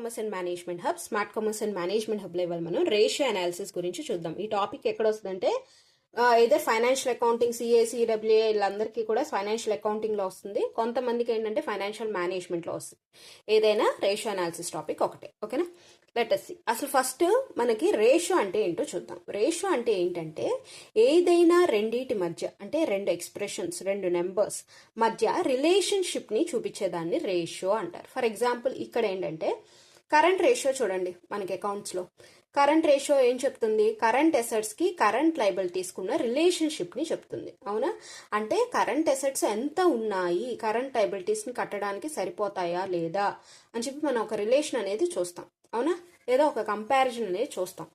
Commerce and management hub, smart commerce and management hub level మనం ratio analysis గురించి చూద్దాం. ఈ టాపిక్ ఎక్కడ వస్తుందంటే ఇదే ఫైనాన్షియల్ అకౌంటింగ్, సిఏ, సిడబ్ల్యూఏ వీళ్ళందరికీ కూడా ఫైనాన్షియల్ అకౌంటింగ్లో వస్తుంది. కొంతమందికి ఏంటంటే ఫైనాన్షియల్ మేనేజ్మెంట్లో వస్తుంది. ఏదైనా రేషియో అనాలిసిస్ టాపిక్ ఒకటే. ఓకేనా, లెట్ us see. అసలు ఫస్ట్ మనకి రేషియో అంటే ఏంటో చూద్దాం. రేషియో అంటే ఏంటంటే ఏదైనా రెండిటి మధ్య, అంటే రెండు ఎక్స్ప్రెషన్స్, రెండు నెంబర్స్ మధ్య రిలేషన్షిప్ని చూపించేదాన్ని రేషియో అంటారు. ఫర్ ఎగ్జాంపుల్ ఇక్కడ ఏంటంటే కరెంట్ రేషియో చూడండి. మనకి అకౌంట్స్లో కరెంట్ రేషియో ఏం చెప్తుంది? కరెంట్ అసెట్స్కి కరెంట్ లయబిలిటీస్కి ఉన్న రిలేషన్షిప్ని చెప్తుంది. అవునా? అంటే కరెంట్ అసెట్స్ ఎంత ఉన్నాయి, కరెంట్ లయబిలిటీస్ని కట్టడానికి సరిపోతాయా లేదా అని చెప్పి మనం ఒక రిలేషన్ అనేది చూస్తాం. అవునా? లేదా ఒక కంపారిజన్ అనేది చూస్తాం.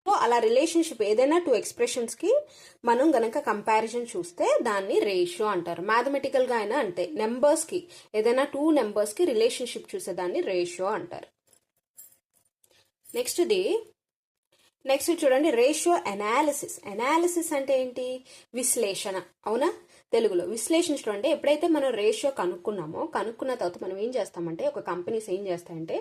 సో అలా రిలేషన్షిప్ ఏదైనా టూ ఎక్స్ప్రెషన్స్కి మనం గనక కంపారిజన్ చూస్తే దాన్ని రేషియో అంటారు. మ్యాథమెటికల్గా అయినా అంతే, నెంబర్స్కి ఏదైనా టూ నెంబర్స్కి రిలేషన్షిప్ చూసేదాన్ని రేషియో అంటారు. నెక్స్ట్ చూడండి, రేషియో అనాలిసిస్. అనాలిసిస్ అంటే ఏంటి? విశ్లేషణ. అవునా? తెలుగులో విశ్లేషించడం అంటే ఎప్పుడైతే మనం రేషియో కనుక్కున్న తర్వాత మనం ఏం చేస్తామంటే, ఒక కంపెనీస్ ఏం చేస్తాయంటే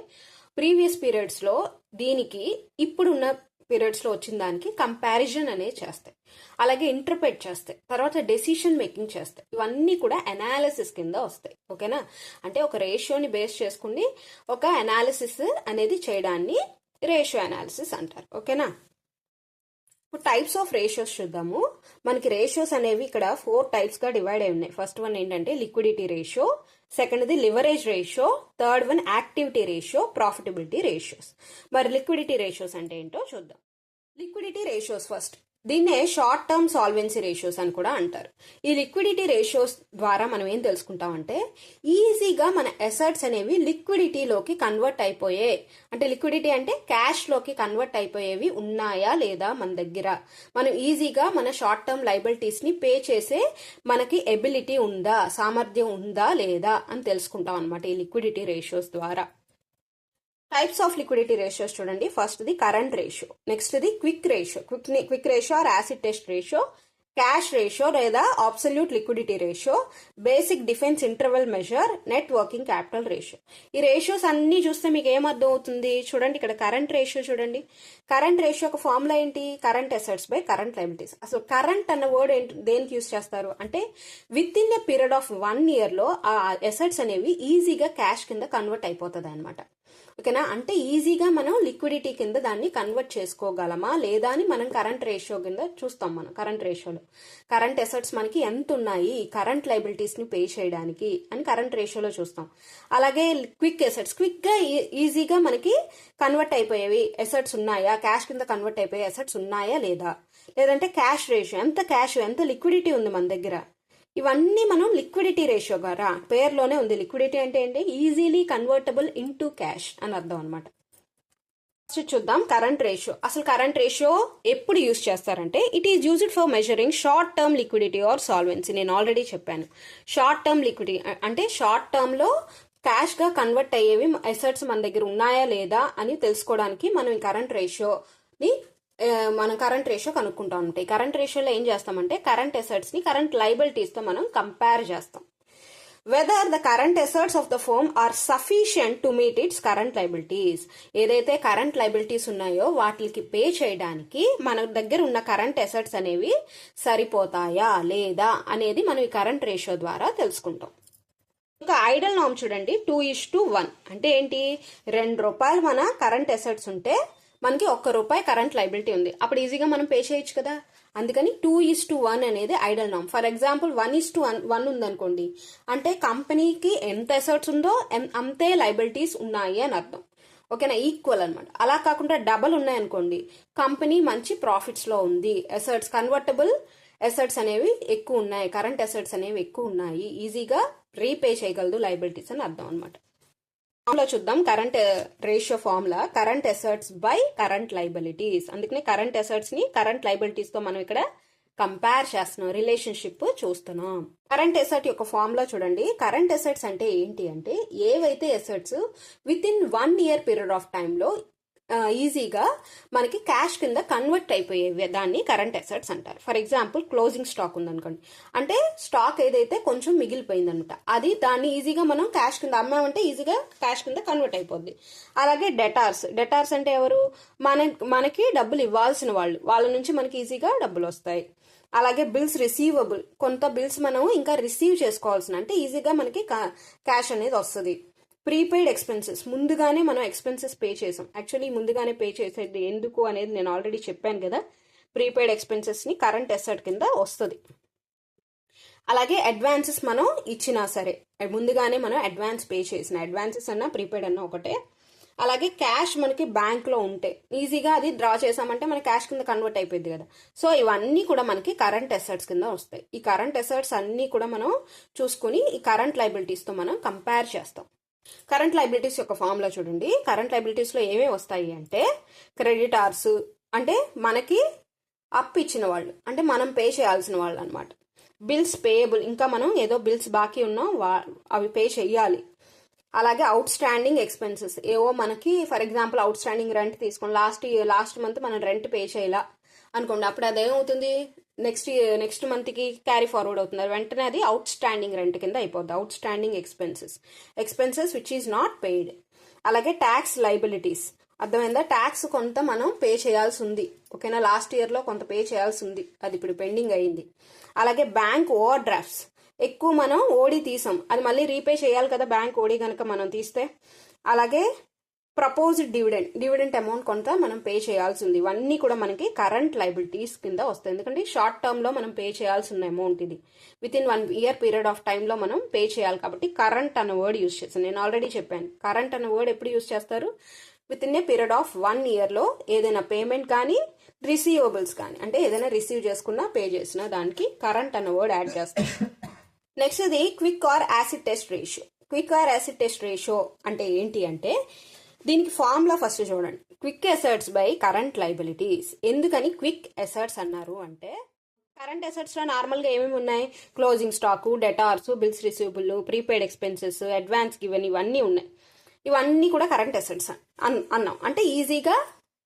ప్రీవియస్ పీరియడ్స్లో దీనికి ఇప్పుడున్న పీరియడ్స్లో వచ్చిన దానికి కంపారిజన్ అనేది చేస్తాయి, అలాగే ఇంటర్ప్రెట్ చేస్తాయి, తర్వాత డెసిషన్ మేకింగ్ చేస్తాయి. ఇవన్నీ కూడా అనాలిసిస్ కింద వస్తాయి. ఓకేనా? అంటే ఒక రేషియోని బేస్ చేసుకుని ఒక అనాలిసిస్ అనేది చేయడాన్ని రేషియో అనాలిసిస్ అంటారు. ఓకేనా? ఇప్పుడు టైప్స్ ఆఫ్ రేషియోస్ చూద్దాము. మనకి రేషియోస్ అనేవి ఇక్కడ 4 టైప్స్గా డివైడ్ అయి ఉన్నాయి. ఫస్ట్ వన్ ఏంటంటే లిక్విడిటీ రేషియో, సెకండ్ది leverage ratio, third one activity ratio, profitability ratios. మరి లిక్విడిటీ రేషియోస్ అంటే ఏంటో చూద్దాం. లిక్విడిటీ రేషియోస్ ఫస్ట్, దీన్నే షార్ట్ టర్మ్ సాల్వెన్సీ రేషియోస్ అని కూడా అంటారు. ఈ లిక్విడిటీ రేషియోస్ ద్వారా మనం ఏం తెలుసుకుంటామంటే ఈజీగా మన అసెట్స్ అనేవి లిక్విడిటీలోకి కన్వర్ట్ అయిపోయే, అంటే లిక్విడిటీ అంటే క్యాష్లోకి కన్వర్ట్ అయిపోయేవి ఉన్నాయా లేదా మన దగ్గర, మనం ఈజీగా మన షార్ట్ టర్మ్ లయబిలిటీస్ని పే చేసే మనకి ఎబిలిటీ ఉందా, సామర్థ్యం ఉందా లేదా అని తెలుసుకుంటాం అనమాట ఈ లిక్విడిటీ రేషియోస్ ద్వారా. టైప్స్ ఆఫ్ లిక్విడిటీ రేషియోస్ చూడండి. First the current ratio, next the quick ratio or acid test ratio, cash ratio లేదా absolute liquidity ratio, basic defence interval measure, net working capital ratio. ఈ ratios అన్ని చూస్తే మీకు ఏమర్థం అవుతుంది? చూడండి, ఇక్కడ కరెంట్ రేషియో చూడండి. కరెంట్ రేషియో ఒక ఫార్ములా ఏంటి? Current assets by current liabilities. అసలు కరెంట్ అన్న వర్డ్ దేనికి యూజ్ చేస్తారు అంటే with in a period of 1 yearలో ఆ అసెట్స్ అనేవి ఈజీగా క్యాష్ కింద కన్వర్ట్ అయిపోతుంది అనమాట. ఓకేనా? అంటే ఈజీగా మనం లిక్విడిటీ కింద దాన్ని కన్వర్ట్ చేసుకోగలమా లేదా అని మనం కరెంట్ రేషియో కింద చూస్తాం. మనం కరెంట్ రేషియోలో కరెంట్ అసెట్స్ మనకి ఎంత ఉన్నాయి కరెంట్ లయబిలిటీస్ని పే చేయడానికి అని కరెంట్ రేషియోలో చూస్తాం. అలాగే క్విక్ అసెట్స్, క్విక్గా ఈజీగా మనకి కన్వర్ట్ అయిపోయేవి అసెట్స్ ఉన్నాయా, క్యాష్ కింద కన్వర్ట్ అయిపోయే అసెట్స్ ఉన్నాయా లేదా, లేదంటే క్యాష్ రేషియో, ఎంత లిక్విడిటీ ఉంది మన దగ్గర. ఇవన్నీ మనం లిక్విడిటీ రేషియో ద్వారా, పేర్లోనే ఉంది లిక్విడిటీ అంటే ఏంటి? ఈజీలీ కన్వర్టబుల్ ఇంటూ క్యాష్ అని అర్థం అనమాట. ఫస్ట్ చూద్దాం కరెంట్ రేషియో. అసలు కరెంట్ రేషియో ఎప్పుడు యూజ్ చేస్తారంటే it is used for measuring short term liquidity or solvency. నేను ఆల్రెడీ చెప్పాను, షార్ట్ టర్మ్ లిక్విడిటీ అంటే షార్ట్ టర్మ్లో క్యాష్గా కన్వర్ట్ అయ్యేవి అసెట్స్ మన దగ్గర ఉన్నాయా లేదా అని తెలుసుకోవడానికి మనం ఈ కరెంట్ రేషియోని కరెంట్ రేషియో కనుక్కుంటా ఉంటాయి. కరెంట్ రేషియోలో ఏం చేస్తామంటే కరెంట్ అసెట్స్ని కరెంట్ లయబిలిటీస్తో మనం కంపేర్ చేస్తాం. Whether the current assets of the firm are sufficient to meet its current liabilities. ఏదైతే కరెంట్ లయబిలిటీస్ ఉన్నాయో వాటికి పే చేయడానికి మన దగ్గర ఉన్న కరెంట్ అసెట్స్ అనేవి సరిపోతాయా లేదా అనేది మనం ఈ కరెంట్ రేషియో ద్వారా తెలుసుకుంటాం. ఇంకా ఐడల్ నార్మ్ చూడండి, 2:1. అంటే ఏంటి? ₹2 మన కరెంట్ అసెట్స్ ఉంటే మనకి ₹1 కరెంట్ లయబిలిటీ ఉంది. అప్పుడు ఈజీగా మనం పే చేయొచ్చు కదా. అందుకని 2:1 అనేది ఐడల్ నార్మ్. ఫర్ ఎగ్జాంపుల్ 1:1 ఉందనుకోండి, అంటే కంపెనీకి ఎంత అసెట్స్ ఉందో అంతే లయబిలిటీస్ ఉన్నాయి అని అర్థం. ఓకేనా? ఈక్వల్ అనమాట. అలా కాకుండా డబల్ ఉన్నాయనుకోండి, కంపెనీ మంచి ప్రాఫిట్స్లో ఉంది, అసెట్స్ కన్వర్టబుల్ అసెట్స్ అనేవి ఎక్కువ ఉన్నాయి, కరెంట్ అసెట్స్ అనేవి ఎక్కువ ఉన్నాయి, ఈజీగా రీపే చేయగలదు లయబిలిటీస్ అని అర్థం అనమాట. ఫార్ములా చూద్దాం. Current ratio formula current assets by current liabilities. అందుకనే కరెంట్ అసెట్స్ ని కరెంట్ లయబిలిటీస్ తో మనం ఇక్కడ కంపేర్ చేస్తున్నాం, రిలేషన్షిప్ చూస్తున్నాం. కరెంట్ అసెట్ యొక్క ఫార్ములా చూడండి. కరెంట్ అసెట్స్ అంటే ఏంటి అంటే ఏవైతే assets with in 1 year period of టైంలో ఈజీగా మనకి క్యాష్ కింద కన్వర్ట్ అయిపోయేవి దాన్ని కరెంట్ అసెట్స్ అంటారు. ఫర్ ఎగ్జాంపుల్ క్లోజింగ్ స్టాక్ ఉందనుకోండి, అంటే స్టాక్ ఏదైతే కొంచెం మిగిలిపోయింది అనమాట, అది దాన్ని ఈజీగా మనం క్యాష్ కింద అమ్మామంటే ఈజీగా క్యాష్ కింద కన్వర్ట్ అయిపోద్ది. అలాగే డెటార్స్ అంటే ఎవరు, మనకి డబ్బులు ఇవ్వాల్సిన వాళ్ళ నుంచి మనకి ఈజీగా డబ్బులు వస్తాయి. అలాగే బిల్స్ రిసీవబుల్, కొంత బిల్స్ మనం ఇంకా రిసీవ్ చేసుకోవాల్సిన, అంటే ఈజీగా మనకి క్యాష్ అనేది వస్తుంది. ప్రీపెయిడ్ ఎక్స్పెన్సెస్, ముందుగానే మనం ఎక్స్పెన్సెస్ పే చేసాం. యాక్చువల్లీ ముందుగానే పే చేసేది ఎందుకు అనేది నేను ఆల్రెడీ చెప్పాను కదా. ప్రీపెయిడ్ ఎక్స్పెన్సెస్ని కరెంట్ అసెట్ కింద వస్తుంది. అలాగే అడ్వాన్సెస్ మనం ఇచ్చినా సరే, ముందుగానే మనం అడ్వాన్స్ పే చేసిన, అడ్వాన్సెస్ అన్నా ప్రీపెయిడ్ అన్నా ఒకటే. అలాగే క్యాష్ మనకి బ్యాంక్లో ఉంటే ఈజీగా అది డ్రా చేసామంటే మన క్యాష్ కింద కన్వర్ట్ అయిపోయింది కదా. సో ఇవన్నీ కూడా మనకి కరెంట్ అసెట్స్ కింద వస్తాయి. ఈ కరెంట్ అసెట్స్ అన్నీ కూడా మనం చూసుకుని ఈ కరెంట్ లయబిలిటీస్తో మనం కంపేర్ చేస్తాం. కరెంట్ లయబిలిటీస్ యొక్క ఫార్ములా చూడండి. కరెంట్ లయబిలిటీస్లో ఏమేమి వస్తాయి అంటే, క్రెడిటార్స్ అంటే మనకి అప్ ఇచ్చిన వాళ్ళు, అంటే మనం పే చేయాల్సిన వాళ్ళు అనమాట. బిల్స్ పేయబుల్, ఇంకా మనం ఏదో బిల్స్ బాకీ ఉన్నాం అవి పే చెయ్యాలి. అలాగే అవుట్ స్టాండింగ్ ఎక్స్పెన్సెస్, ఏవో మనకి for example out standing rent తీసుకోండి, లాస్ట్ మంత్ మనం రెంట్ పే చేయాల అనుకోండి, అప్పుడు అదేమవుతుంది, నెక్స్ట్ మంత్కి క్యారీ ఫార్వర్డ్ అవుతుంది, వెంటనే అది అవుట్ స్టాండింగ్ రెంట్ కింద అయిపోద్ది. Out standing expenses which is not paid. అలాగే ట్యాక్స్ లైబిలిటీస్, అర్థమైందా, ట్యాక్స్ కొంత మనం పే చేయాల్సి ఉంది, ఓకేనా, లాస్ట్ ఇయర్లో కొంత పే చేయాల్సి ఉంది, అది ఇప్పుడు పెండింగ్ అయ్యింది. అలాగే బ్యాంక్ ఓవర్ డ్రాఫ్ట్స్, ఎక్కువ మనం ఓడి తీసాం, అది మళ్ళీ రీపే చేయాలి కదా బ్యాంక్ ఓడి కనుక మనం తీస్తే. అలాగే ప్రపోజ్డ్ డివిడెంట్ అమౌంట్ కొంత మనం పే చేయాల్సి ఉంది. ఇవన్నీ కూడా మనకి కరెంట్ లయబిలిటీస్ కింద వస్తాయి. ఎందుకంటే షార్ట్ టర్మ్లో మనం పే చేయాల్సి ఉన్న అమౌంట్ ఇది, with in 1 year period of టైంలో మనం పే చేయాలి. కాబట్టి కరెంట్ అన్న వర్డ్ యూజ్ చేస్తాను. నేను ఆల్రెడీ చెప్పాను, కరెంట్ అన్న వర్డ్ ఎప్పుడు యూజ్ చేస్తారు, with in a period of 1 yearలో ఏదైనా పేమెంట్ కానీ రిసీవబుల్స్ కానీ, అంటే ఏదైనా రిసీవ్ చేసుకున్నా పే చేసినా దానికి కరెంట్ అన్న వర్డ్ యాడ్ చేస్తాం. నెక్స్ట్ ఇది quick or acid test ratio. Quick or acid test ratio అంటే ఏంటి అంటే, దీనికి ఫార్ములా ఫస్ట్ చూడండి. Quick assets by current liabilities. ఎందుకని క్విక్ అసెట్స్ అన్నారు అంటే, కరెంట్ అసెట్స్లో నార్మల్గా ఏమేమి ఉన్నాయి, closing stock, debtors, bills receivable, prepaid expenses, advance given, ఇవన్నీ ఉన్నాయి. ఇవన్నీ కూడా కరెంట్ అసెట్స్ అన్నాం, అంటే ఈజీగా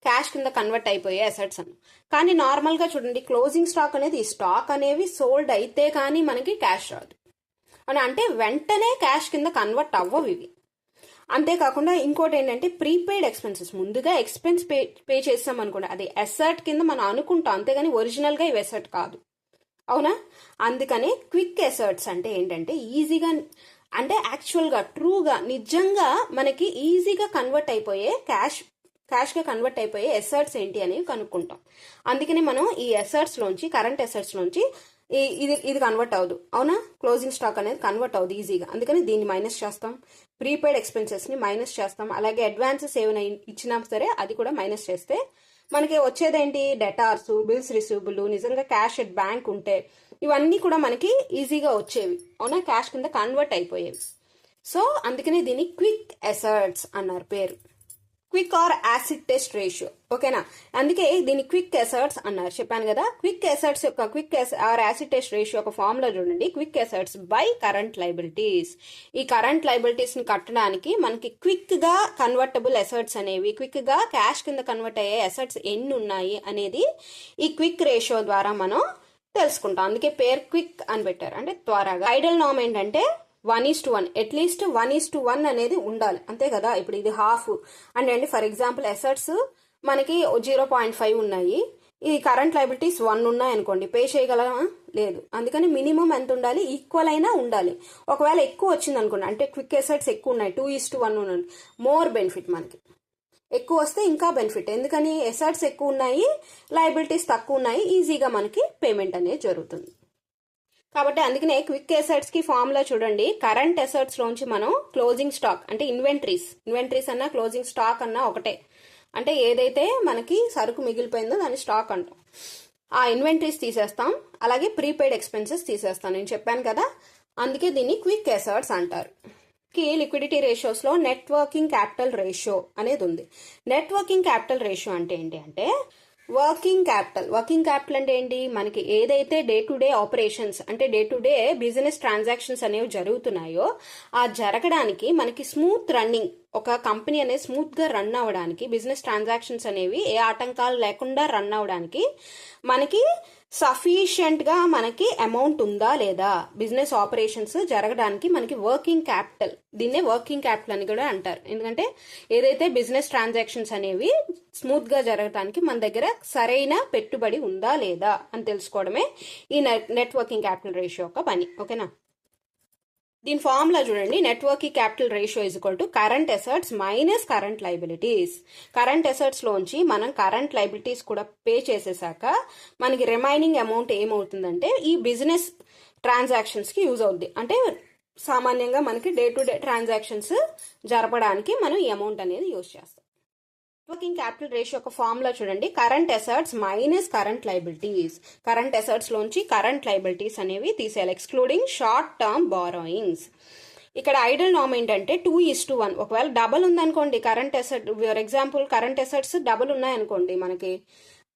క్యాష్ కింద కన్వర్ట్ అయిపోయే అసెట్స్ అన్నాం. కానీ నార్మల్గా చూడండి, క్లోజింగ్ స్టాక్ అనేది, స్టాక్ అనేవి సోల్డ్ అయితే కానీ మనకి క్యాష్ రాదు అని, అంటే వెంటనే క్యాష్ కింద కన్వర్ట్ అవ్వవు ఇవి. అంతేకాకుండా ఇంకోటి ఏంటంటే ప్రీపెయిడ్ ఎక్స్పెన్సెస్, ముందుగా ఎక్స్పెన్స్ పే చేస్తాం అనుకోండి, అది అసెట్ కింద మనం అనుకుంటాం, అంతేగాని ఒరిజినల్గా ఇవి అసెట్ కాదు, అవునా. అందుకనే క్విక్ అసెట్స్ అంటే ఏంటంటే ఈజీగా, అంటే యాక్చువల్గా ట్రూగా నిజంగా మనకి ఈజీగా కన్వర్ట్ అయిపోయే క్యాష్గా కన్వర్ట్ అయిపోయే అసెట్స్ ఏంటి అని కనుక్కుంటాం. అందుకని మనం ఈ అసెట్స్లోంచి, కరెంట్ అసెట్స్లోంచి ఇది కన్వర్ట్ అవ్వదు, అవునా. క్లోజింగ్ స్టాక్ అనేది కన్వర్ట్ అవ్వదు ఈజీగా, అందుకని దీన్ని మైనస్ చేస్తాం. ప్రీపెయిడ్ ఎక్స్పెన్సెస్ని మైనస్ చేస్తాం. అలాగే అడ్వాన్సెస్ ఏమైనా ఇచ్చినా సరే అది కూడా మైనస్ చేస్తే మనకి వచ్చేదేంటి, డెటార్స్, బిల్స్ రిసీవబుల్, నిజంగా క్యాష్ ఎట్ బ్యాంక్ ఉంటే ఇవన్నీ కూడా మనకి ఈజీగా వచ్చేవి, అవునా, క్యాష్ కింద కన్వర్ట్ అయిపోయేవి. సో అందుకనే దీన్ని క్విక్ అసెట్స్ అన్నారు పేరు, quick or acid test ratio, ఓకేనా. అందుకే దీన్ని క్విక్ అసెట్స్ అన్నారు, చెప్పాను కదా. క్విక్ అసెట్స్ యొక్క quick or acid test ratio యొక్క ఫార్ములా చూడండి. Quick assets by current liabilities. ఈ కరెంట్ లయబిలిటీస్ ని కట్టడానికి మనకి క్విక్ గా కన్వర్టబుల్ అసెట్స్ అనేవి, క్విక్ గా క్యాష్ కింద కన్వర్ట్ అయ్యే అసెట్స్ ఎన్ని ఉన్నాయి అనేది ఈ క్విక్ రేషియో ద్వారా మనం తెలుసుకుంటాం. అందుకే పేరు క్విక్ అని పెట్టారు, అంటే త్వరగా. ఐడల్ నార్మ్ ఏంటంటే 1:1, అట్లీస్ట్ 1:1 అనేది ఉండాలి, అంతే కదా. ఇప్పుడు ఇది హాఫ్ అంటే ఫర్ ఎగ్జాంపుల్ అసెట్స్ మనకి 0.5 ఉన్నాయి, ఈ కరెంట్ లయబిలిటీస్ 1 ఉన్నాయి అనుకోండి, పే చేయగలమా, లేదు. అందుకని మినిమం ఎంత ఉండాలి, ఈక్వల్ అయినా ఉండాలి. ఒకవేళ ఎక్కువ వచ్చింది అనుకోండి, అంటే క్విక్ అసెట్స్ ఎక్కువ ఉన్నాయి, 2:1 ఉన్నాయి, మోర్ బెనిఫిట్ మనకి. ఎక్కువ వస్తే ఇంకా బెనిఫిట్, ఎందుకని అసెట్స్ ఎక్కువ ఉన్నాయి, లయబిలిటీస్ తక్కువ ఉన్నాయి, ఈజీగా మనకి పేమెంట్ అనేది జరుగుతుంది. కాబట్టి అందుకనే క్విక్ అసెట్స్ కి ఫార్ములా చూడండి. కరెంట్ అసెట్స్ లోంచి మనం క్లోజింగ్ స్టాక్, అంటే ఇన్వెంటరీస్ అన్నా క్లోజింగ్ స్టాక్ అన్నా ఒకటే, అంటే ఏదైతే మనకి సరుకు మిగిలిపోయిందో దాన్ని స్టాక్ అంటాం. ఆ ఇన్వెంటరీస్ తీసేస్తాం, అలాగే ప్రీపెయిడ్ ఎక్స్పెన్సెస్ తీసేస్తాం, నేను చెప్పాను కదా. అందుకే దీన్ని క్విక్ అసెట్స్ అంటారు. లిక్విడిటీ రేషియోస్ లో నెట్ వర్కింగ్ క్యాపిటల్ రేషియో అనేది ఉంది. నెట్ వర్కింగ్ క్యాపిటల్ రేషియో అంటే ఏంటి అంటే, వర్కింగ్ క్యాపిటల్ అంటే ఏంటి, మనకి ఏదైతే డే టు డే ఆపరేషన్స్, అంటే day to day business transactions అనేవి జరుగుతున్నాయో ఆ జరగడానికి మనకి స్మూత్ రన్నింగ్ ఒక కంపెనీ అనేది స్మూత్గా రన్ అవ్వడానికి, బిజినెస్ ట్రాన్సాక్షన్స్ అనేవి ఏ ఆటంకాలు లేకుండా రన్ అవ్వడానికి మనకి సఫిషియెంట్గా మనకి అమౌంట్ ఉందా లేదా, బిజినెస్ ఆపరేషన్స్ జరగడానికి మనకి వర్కింగ్ క్యాపిటల్, దీన్నే వర్కింగ్ క్యాపిటల్ అని కూడా అంటారు. ఎందుకంటే ఏదైతే బిజినెస్ ట్రాన్సాక్షన్స్ అనేవి స్మూత్గా జరగడానికి మన దగ్గర సరైన పెట్టుబడి ఉందా లేదా అని తెలుసుకోవడమే ఈ నెట్ వర్కింగ్ క్యాపిటల్ రేషియో యొక్క పని. ఓకేనా? దీని ఫార్ములా చూడండి, net working capital ratio is equal to current assets minus current liabilities. Current assets లోంచి మనం కరెంట్ లైబిలిటీస్ కూడా పే చేసేసాక మనకి రిమైనింగ్ అమౌంట్ ఏమవుతుందంటే ఈ బిజినెస్ ట్రాన్సాక్షన్స్ కి యూజ్ అవుద్ది. అంటే సామాన్యంగా మనకి డే టు డే ట్రాన్సాక్షన్స్ జరపడానికి మనం ఈ అమౌంట్ అనేది యూజ్ చేస్తాం. వర్కింగ్ క్యాపిటల్ రేషియో యొక్క ఫార్ములా చూడండి, current assets minus current liabilities. Current assets లోంచి కరెంట్ లైబిలిటీస్ అనేవి తీసేయాలి, ఎక్స్క్లూడింగ్ షార్ట్ టర్మ్ బారోయింగ్స్. ఇక్కడ ఐడల్ నామ్ ఏంటంటే 2:1. ఒకవేళ డబల్ ఉందనుకోండి current asset, for example current assets double ఉన్నాయనుకోండి, మనకి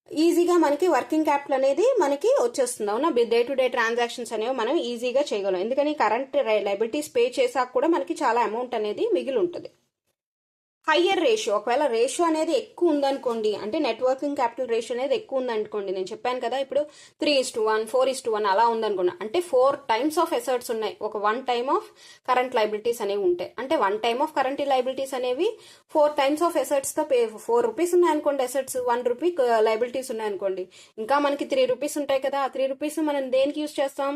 ఈజీగా మనకి వర్కింగ్ క్యాపిటల్ అనేది మనకి వచ్చేస్తుంది. అవునా? డే టు డే ట్రాన్సాక్షన్స్ అనేవి మనం ఈజీగా చేయగలం. ఎందుకని కరెంట్ లైబిలిటీస్ పే చేసాక కూడా మనకి చాలా అమౌంట్ అనేది మిగిలి ఉంటుంది. హయ్యర్ రేషియో, ఒకవేళ రేషియో అనేది ఎక్కువ ఉందనుకోండి, అంటే నెట్ వర్కింగ్ క్యాపిటల్ రేషియో అనేది ఎక్కువ ఉందనుకోండి, నేను చెప్పాను కదా ఇప్పుడు 3:1, 4:1 అలా ఉందనుకోండి, అంటే 4 టైమ్స్ ఆఫ్ అసెట్స్ ఉన్నాయి, ఒక 1 టైమ్ ఆఫ్ కరెంట్ లైబిలిటీస్ అనేవి ఉంటాయి. అంటే 1 టైమ్ ఆఫ్ కరెంట్ లైబిలిటీస్ అనేవి 4 టైమ్స్ ఆఫ్ అసెట్స్ తో 4 రూపీస్ ఉన్నాయనుకోండి అసెట్స్, 1 రూపీ లైబిలిటీస్ ఉన్నాయనుకోండి, ఇంకా మనకి 3 రూపీస్ ఉంటాయి కదా. ఆ 3 రూపీస్ మనం దేనికి యూజ్ చేస్తాం?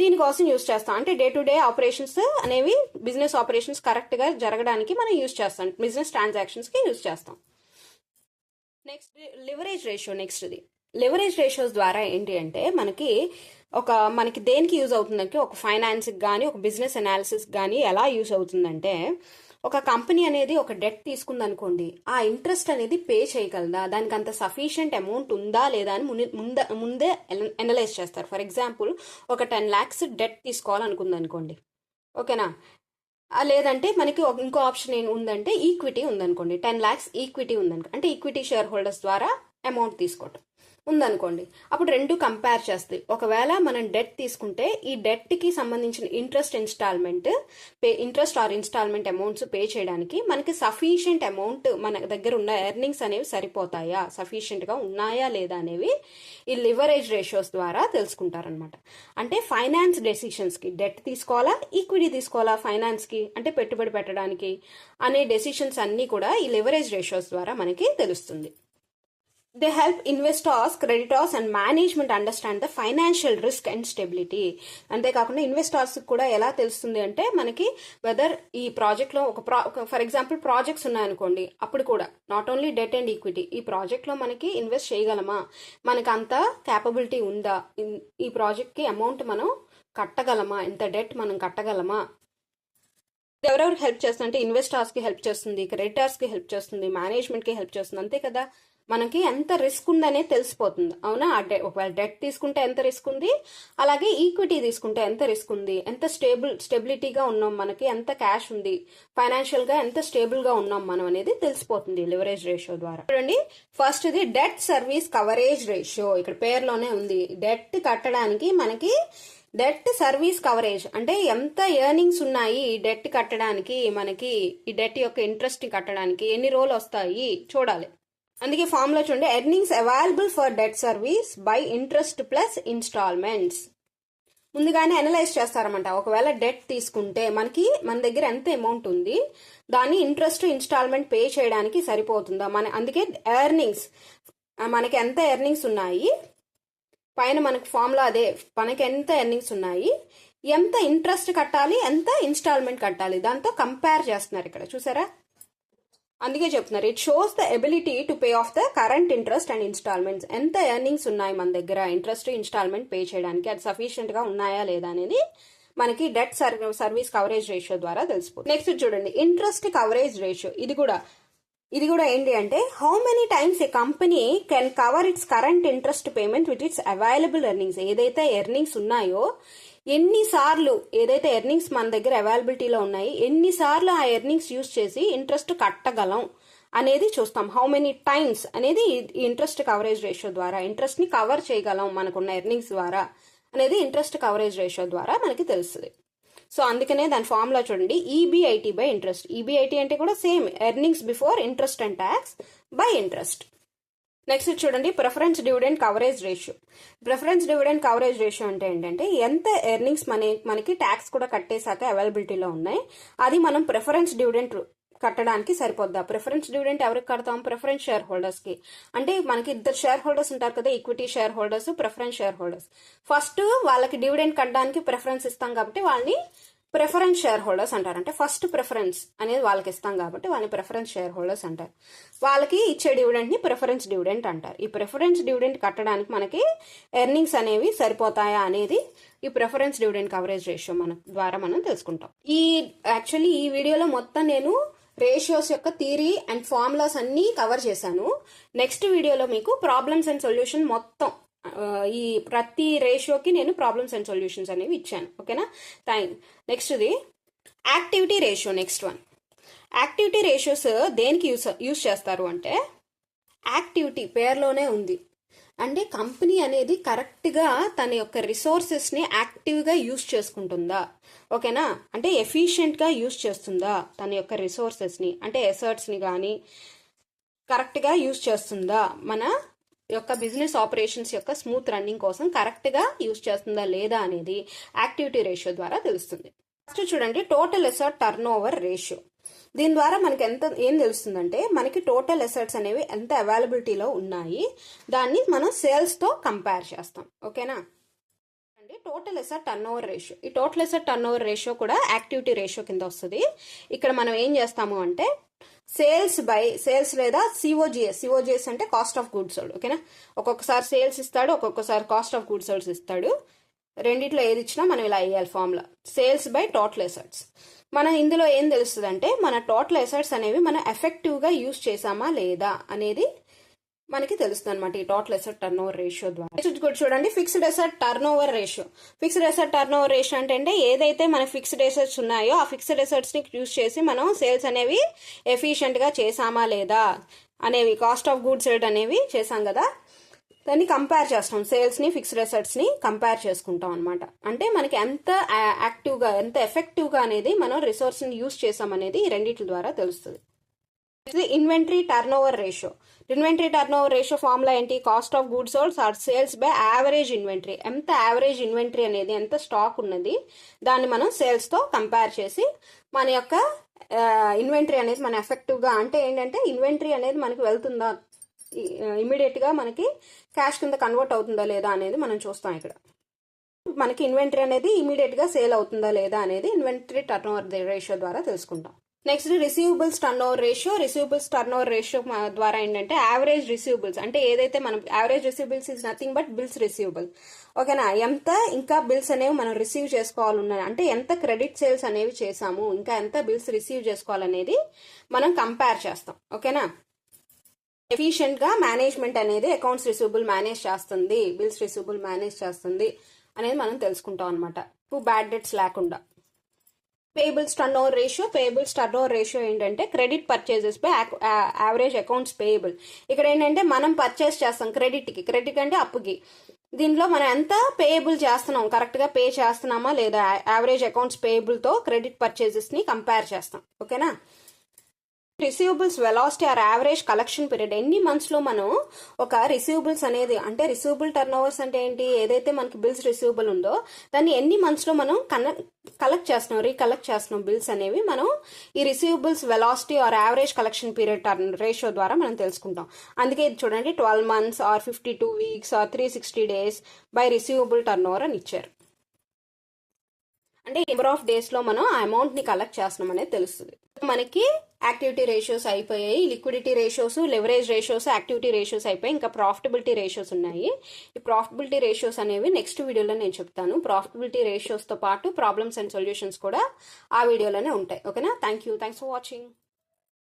దీనికోసం యూజ్ చేస్తాం. అంటే డే టు డే ఆపరేషన్స్ అనేవి, బిజినెస్ ఆపరేషన్స్ కరెక్ట్ గా జరగడానికి మనం యూజ్ చేస్తాం, బిజినెస్ ట్రాన్సాక్షన్స్ కి యూజ్ చేస్తాం. Next leverage ratio. నెక్స్ట్ ఇది లివరేజ్ రేషియోస్ ద్వారా ఏంటి అంటే మనకి దేనికి యూజ్ అవుతుందంటే, ఒక ఫైనాన్స్ కానీ ఒక బిజినెస్ అనాలిసిస్ కానీ ఎలా యూజ్ అవుతుందంటే, ఒక కంపెనీ అనేది ఒక డెట్ తీసుకుందనుకోండి, ఆ ఇంట్రెస్ట్ అనేది పే చేయగలదా, దానికి అంత సఫిషియంట్ అమౌంట్ ఉందా లేదా అని ముందే అనలైజ్ చేస్తారు. ఫర్ ఎగ్జాంపుల్ ఒక 10 lakhs డెట్ తీసుకోవాలనుకుందనుకోండి, ఓకేనా? లేదంటే మనకి ఇంకో ఆప్షన్ ఏం ఉందంటే ఈక్విటీ ఉందనుకోండి, 10 lakhs ఈక్విటీ ఉందనుకో, అంటే ఈక్విటీ షేర్ హోల్డర్స్ ద్వారా అమౌంట్ తీసుకోవటం ఉందనుకోండి. అప్పుడు రెండు కంపేర్ చేస్తాయి. ఒకవేళ మనం డెట్ తీసుకుంటే ఈ డెట్ కి సంబంధించిన interest or instalment amounts pay చేయడానికి మనకి సఫిషియంట్ అమౌంట్, మన దగ్గర ఉన్న ఎర్నింగ్స్ అనేవి సరిపోతాయా, సఫిషియంట్ గా ఉన్నాయా లేదా అనేవి ఈ లివరేజ్ రేషియోస్ ద్వారా తెలుసుకుంటారనమాట. అంటే ఫైనాన్స్ డెసిషన్స్ కి డెట్ తీసుకోవాలా, ఈక్విటీ తీసుకోవాలా ఫైనాన్స్ కి, అంటే పెట్టుబడి పెట్టడానికి అనే డెసిషన్స్ అన్ని కూడా ఈ లివరేజ్ రేషియోస్ ద్వారా మనకి తెలుస్తుంది. They help investors, creditors and management understand the financial risk and stability. అంతేకాకుండా ఇన్వెస్టర్స్ కూడా ఎలా తెలుస్తుంది అంటే, మనకి వెదర్ ఈ ప్రాజెక్ట్ లో ఫర్ ఎగ్జాంపుల్ ప్రాజెక్ట్స్ ఉన్నాయనుకోండి, అప్పుడు కూడా not only debt and equity, ఈ ప్రాజెక్ట్ లో మనకి ఇన్వెస్ట్ చేయగలమా, మనకి అంత క్యాపబిలిటీ ఉందా, ఈ ప్రాజెక్ట్ కి అమౌంట్ మనం కట్టగలమా, ఇంత డెట్ మనం కట్టగలమా. ఎవరెవరికి హెల్ప్ చేస్తుంది అంటే, ఇన్వెస్టర్స్ కి హెల్ప్ చేస్తుంది, క్రెడిటర్స్ కి హెల్ప్ చేస్తుంది, మేనేజ్మెంట్ కి హెల్ప్ చేస్తుంది. అంతే కదా, మనకి ఎంత రిస్క్ ఉందనే తెలిసిపోతుంది. అవునా? ఒకవేళ డెట్ తీసుకుంటే ఎంత రిస్క్ ఉంది, అలాగే ఈక్విటీ తీసుకుంటే ఎంత రిస్క్ ఉంది, ఎంత స్టెబిలిటీగా ఉన్నాం, మనకి ఎంత క్యాష్ ఉంది, ఫైనాన్షియల్ గా ఎంత స్టేబుల్ గా ఉన్నాం మనం అనేది తెలిసిపోతుంది లివరేజ్ రేషియో ద్వారా. చూడండి, ఫస్ట్ ఇది డెట్ సర్వీస్ కవరేజ్ రేషియో. ఇక్కడ పేరులోనే ఉంది, డెట్ కట్టడానికి మనకి డెట్ సర్వీస్ కవరేజ్ అంటే ఎంత ఎర్నింగ్స్ ఉన్నాయి ఈ డెట్ కట్టడానికి, మనకి ఈ డెట్ యొక్క ఇంట్రెస్ట్ కట్టడానికి ఎన్ని రోజులు వస్తాయి చూడాలి. అందుకే ఫార్ములా చూడండి, earnings available for debt service by interest plus instalments. ముందుగానే అనలైజ్ చేస్తారన్నమాట. ఒకవేళ డెట్ తీసుకుంటే మన దగ్గర ఎంత అమౌంట్ ఉంది, దాన్ని ఇంట్రెస్ట్ ఇన్స్టాల్మెంట్ పే చేయడానికి సరిపోతుందా, అందుకే ఎర్నింగ్స్, మనకి ఎంత ఎర్నింగ్స్ ఉన్నాయి, పైన మనకి ఫార్ములా అదే, మనకి ఎంత ఎర్నింగ్స్ ఉన్నాయి, ఎంత ఇంట్రెస్ట్ కట్టాలి, ఎంత ఇన్స్టాల్మెంట్ కట్టాలి, దాంతో కంపేర్ చేస్తున్నారు ఇక్కడ, చూసారా? అందుకే చెప్తున్నారు, it shows the ability to pay off the current interest and instalments. ఎంత ఎర్నింగ్స్ ఉన్నాయి మన దగ్గర ఇంట్రెస్ట్ ఇన్స్టాల్మెంట్ పే చేయడానికి, అది సఫిషియెంట్ గా ఉన్నాయా లేదా అనేది మనకి డెట్ సర్వీస్ కవరేజ్ రేషియో ద్వారా తెలిసిపోతుంది. నెక్స్ట్ చూడండి, ఇంట్రెస్ట్ కవరేజ్ రేషియో. ఇది కూడా ఏంటి అంటే, how many times A company can cover it's current interest payment with its available earnings. ఏదైతే ఎర్నింగ్స్ ఉన్నాయో ఎన్నిసార్లు, ఏదైతే ఎర్నింగ్స్ మన దగ్గర అవైలబిలిటీలో ఉన్నాయి, ఎన్నిసార్లు ఆ ఎర్నింగ్స్ యూజ్ చేసి ఇంట్రెస్ట్ కట్టగలం అనేది చూస్తాం. హౌ మెనీ టైమ్స్ అనేది ఈ ఇంట్రెస్ట్ కవరేజ్ రేషియో ద్వారా, ఇంట్రెస్ట్ ని కవర్ చేయగలం మనకున్న ఎర్నింగ్స్ ద్వారా అనేది ఇంట్రెస్ట్ కవరేజ్ రేషియో ద్వారా మనకి తెలుస్తుంది. సో అందుకనే దాని ఫార్ములా చూడండి, ఈబిఐటి బై ఇంట్రెస్ట్. ఈబిఐటి అంటే కూడా same, earnings before interest and tax by interest. Next చూడండి, preference dividend coverage ratio. Preference dividend coverage ratio అంటే ఏంటంటే ఎంత ఎర్నింగ్స్ మనకి ట్యాక్స్ కూడా కట్టేశాక అవైలబిలిటీలో ఉన్నాయి, అది మనం ప్రిఫరెన్స్ డివిడెండ్ కట్టడానికి సరిపోద్దా. ప్రిఫరెన్స్ డివిడెంట్ ఎవరికి కడతాం? ప్రిఫరెన్స్ షేర్ హోల్డర్స్ కి. అంటే మనకి ఇద్దరు షేర్ హోల్డర్స్ ఉంటారు కదా, equity share holders, preference share holders. First వాళ్ళకి డివిడెంట్ కట్టడానికి ప్రిఫరెన్స్ ఇస్తాం కాబట్టి వాళ్ళని ప్రిఫరెన్స్ షేర్ హోల్డర్స్ అంటారు. అంటే ఫస్ట్ ప్రిఫరెన్స్ అనేది వాళ్ళకి ఇస్తాం కాబట్టి వాళ్ళని ప్రిఫరెన్స్ షేర్ హోల్డర్స్ అంటారు. వాళ్ళకి ఇచ్చే డివిడెంట్ ని ప్రిఫరెన్స్ డివిడెంట్ అంటారు. ఈ ప్రిఫరెన్స్ డివిడెంట్ కట్టడానికి మనకి ఎర్నింగ్స్ అనేవి సరిపోతాయా అనేది ఈ ప్రిఫరెన్స్ డివిడెంట్ కవరేజ్ రేషియో ద్వారా మనం తెలుసుకుంటాం. యాక్చువల్లీ ఈ వీడియోలో మొత్తం నేను రేషియోస్ యొక్క థియరీ అండ్ ఫార్ములాస్ అన్ని కవర్ చేశాను. నెక్స్ట్ వీడియోలో మీకు ప్రాబ్లమ్స్ అండ్ సొల్యూషన్ మొత్తం ఈ ప్రతి రేషియోకి నేను ప్రాబ్లమ్స్ అండ్ సొల్యూషన్స్ అనేవి ఇచ్చాను. ఓకేనా? నెక్స్ట్ది activity ratio. Next one, activity ratios దేనికి యూస్ చేస్తారు అంటే, యాక్టివిటీ పేరులోనే ఉంది. అంటే కంపెనీ అనేది కరెక్ట్గా తన యొక్క రిసోర్సెస్ని యాక్టివ్గా యూస్ చేసుకుంటుందా, ఓకేనా? అంటే ఎఫిషియెంట్గా యూస్ చేస్తుందా తన యొక్క రిసోర్సెస్ని, అంటే ఎసర్ట్స్ని కానీ కరెక్ట్గా యూస్ చేస్తుందా, మన యొక్క బిజినెస్ ఆపరేషన్స్ యొక్క స్మూత్ రన్నింగ్ కోసం కరెక్ట్గా యూస్ చేస్తుందా లేదా అనేది యాక్టివిటీ రేషియో ద్వారా తెలుస్తుంది. ఫస్ట్ చూడండి, total asset turn over ratio. దీని ద్వారా మనకి ఏం తెలుస్తుందంటే, మనకి టోటల్ ఎసర్ట్స్ అనేవి ఎంత అవైలబిలిటీలో ఉన్నాయి, దాన్ని మనం సేల్స్తో కంపేర్ చేస్తాం. ఓకేనా? Total asset turn over ratio. ఈ total asset turn over ratio కూడా యాక్టివిటీ రేషియో కింద వస్తుంది. ఇక్కడ మనం ఏం చేస్తాము అంటే, సేల్స్ లేదా సిఓజిఎస్ అంటే కాస్ట్ ఆఫ్ గూడ్స్ సోల్డ్. ఓకేనా? ఒక్కొక్కసారి సేల్స్ ఇస్తాడు, ఒక్కొక్కసారి కాస్ట్ ఆఫ్ గూడ్స్ సోల్డ్స్ ఇస్తాడు. రెండిట్లో ఏది ఇచ్చినా మనం ఇలా వేయాలి ఫార్ములా, సేల్స్ బై టోటల్ ఎసర్ట్స్. మనం ఇందులో ఏం తెలుస్తుంది అంటే, మన టోటల్ ఎసర్ట్స్ అనేవి మనం ఎఫెక్టివ్గా యూజ్ చేసామా లేదా అనేది మనకి తెలుస్తుంది అనమాట ఈ total asset turn over ratio ద్వారా. నెక్స్ట్ చూడండి, fixed asset turn over ratio. Fixed asset turn over ratio అంటే ఏదైతే మన ఫిక్స్డ్ ఎసెట్స్ ఉన్నాయో ఆ ఫిక్స్డ్ ఎసెట్స్ ని యూజ్ చేసి మనం సేల్స్ అనేవి ఎఫిషియెంట్ గా చేసామా లేదా అనేవి, కాస్ట్ ఆఫ్ గూడ్స్ సోల్డ్ అనేవి చేసాం కదా, దాన్ని కంపేర్ చేస్తాం. సేల్స్ ని ఫిక్స్డ్ ఎసెట్స్ ని కంపేర్ చేసుకుంటాం అనమాట. అంటే మనకి ఎంత యాక్టివ్ గా ఎంత ఎఫెక్టివ్ గా అనేది మనం రిసోర్స్ ని యూజ్ చేసాం అనేది ఈ రెండింటి ద్వారా తెలుస్తుంది. Inventory turn over ratio. Inventory turn over ratio formula ఏంటి? Cost of goods sold or sales by average inventory. ఎంత యావరేజ్ ఇన్వెంటరీ అనేది, ఎంత స్టాక్ ఉన్నది, దాన్ని మనం సేల్స్ తో కంపేర్ చేసి మన యొక్క ఇన్వెంటరీ అనేది మన ఎఫెక్టివ్ గా, అంటే ఏంటంటే ఇన్వెంటరీ అనేది మనకి వెళ్తుందా, ఇమీడియట్ గా మనకి క్యాష్ కింద కన్వర్ట్ అవుతుందా లేదా అనేది మనం చూస్తాం. ఇక్కడ మనకి ఇన్వెంటరీ అనేది ఇమీడియట్ గా సేల్ అవుతుందా లేదా అనేది ఇన్వెంటరీ టర్న్ ఓవర్ రేషియో ద్వారా తెలుసుకుంటాం. Next receivables turn over ratio. Receivables turn over ratio ద్వారా ఏంటంటే, యావరేజ్ రిసీవబుల్స్ అంటే ఏదైతే మనం average receivables is nothing but bills receivable. ఓకేనా? ఎంత ఇంకా బిల్స్ అనేవి మనం రిసీవ్ చేసుకోవాలన్నా, అంటే ఎంత క్రెడిట్ సేల్స్ అనేవి చేసాము, ఇంకా ఎంత బిల్స్ రిసీవ్ చేసుకోవాలనేది మనం కంపేర్ చేస్తాం. ఓకేనా? ఎఫిషియెంట్ గా మేనేజ్మెంట్ అనేది అకౌంట్స్ రిసీవబుల్ మేనేజ్ చేస్తుంది, బిల్స్ రిసీవబుల్ మేనేజ్ చేస్తుంది అనేది మనం తెలుసుకుంటాం అనమాట, బ్యాడ్ డెట్స్ లేకుండా. Payables turn over ratio. Payables turn over ratio ఏంటంటే, credit purchases by average accounts payable. ఇక్కడ ఏంటంటే మనం పర్చేస్ చేస్తాం క్రెడిట్ అంటే అప్పుకి. దీంట్లో మనం ఎంత పేయబుల్ చేస్తున్నాం, కరెక్ట్ గా పే చేస్తున్నామా లేదా, యావరేజ్ అకౌంట్స్ పేయబుల్ తో క్రెడిట్ పర్చేజెస్ ని కంపేర్ చేస్తాం. ఓకేనా? Receivables velocity or average collection period. ఎన్ని మంత్స్ లో మనం ఒక రిసీవబుల్స్ అనేది, అంటే రిసీవబుల్ టర్న్ ఓవర్స్ అంటే ఏంటి, ఏదైతే మనకి బిల్స్ రిసీవబుల్ ఉందో దాన్ని ఎన్ని మంత్స్ లో మనం రీకలెక్ట్ చేస్తున్నాం బిల్స్ అనేవి మనం ఈ receivables velocity or average collection period turn ratio ద్వారా మనం తెలుసుకుంటాం. అందుకే ఇది చూడండి, 12 months or 52 weeks or 360 days by receivable turnover అని ఇచ్చారు. అంటే నెంబర్ ఆఫ్ డేస్ లో మనం ఆ అమౌంట్ ని కలెక్ట్ చేస్తున్నాం అనేది తెలుస్తుంది. మనకి యాక్టివిటీ రేషియోస్ అయిపోయాయి, liquidity ratios, leverage ratios, activity ratios అయిపోయి, ఇంకా ప్రాఫిటబిలిటీ రేషియోస్ ఉన్నాయి. ఈ ప్రాఫిటబిలిటీ రేషియోస్ అనేవి నెక్స్ట్ వీడియోలో నేను చెప్తాను. ప్రాఫిటబిలిటీ రేషియోస్ తో పాటు ప్రాబ్లమ్స్ అండ్ సొల్యూషన్స్ కూడా ఆ వీడియోలోనే ఉంటాయి. ఓకేనా? Thanks for watching.